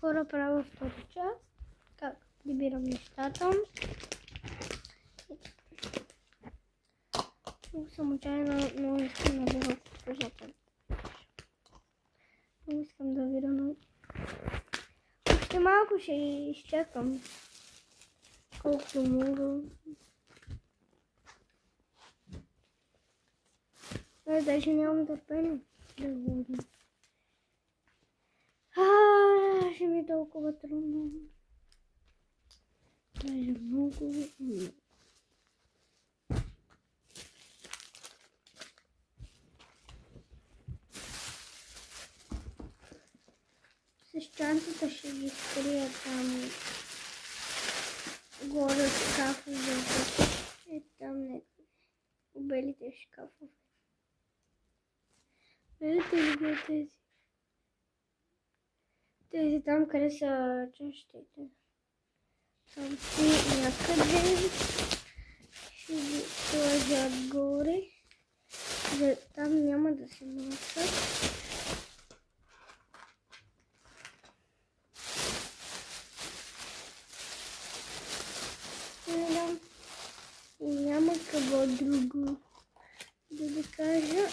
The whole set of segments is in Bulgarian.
скоро правя втори част. Как прибирам нещата. Много съм отчаяна, но искам да видя служата. Много искам да видя, но още малко ще изчакам. Колкото мога. Даже нямам търпение да водя. Ще ми е толкова трудно. Даже много. С чантата ще ги скрия там горе в шкафовете. Е там някъде. У белите шкафове. Видите ли ги тези? Тези там, къде са чашите. Там си някъде. Ще ги сложа горе. Там няма да се носят. И няма какво друго да ви кажа.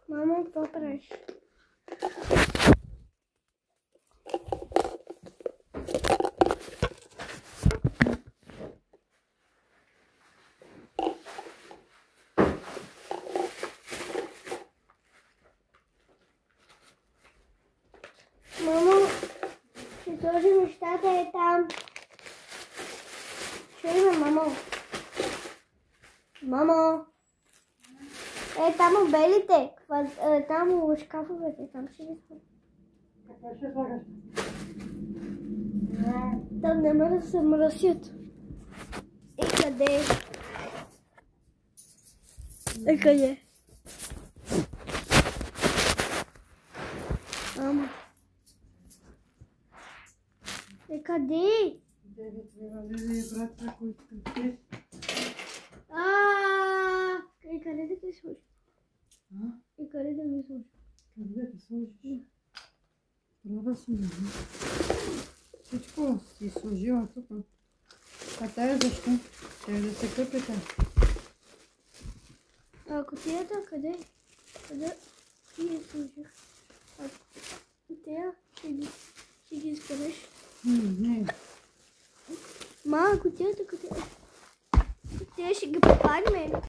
Мамо, какво правиш? Мамо, ще сложим нещата е там. Чуй ме, мамо. Мамо. Там у белите, там у шкафовете, там ще ги сложим. Какво ще слагаш? Там няма да се мръсят. Къде? Къде? Мамо. Къде? Братя, които ти. И къде да ги сложиш? И къде да ги сложиш? Къде да сложиш? Права си, не. Всичко си сложила тук. А тая защо? Трябва да се къпете. А кутията къде? Къде ги сложих? Тя ще ги изкараш? Не. Ма, кутията къде? Тя ще ги попадне.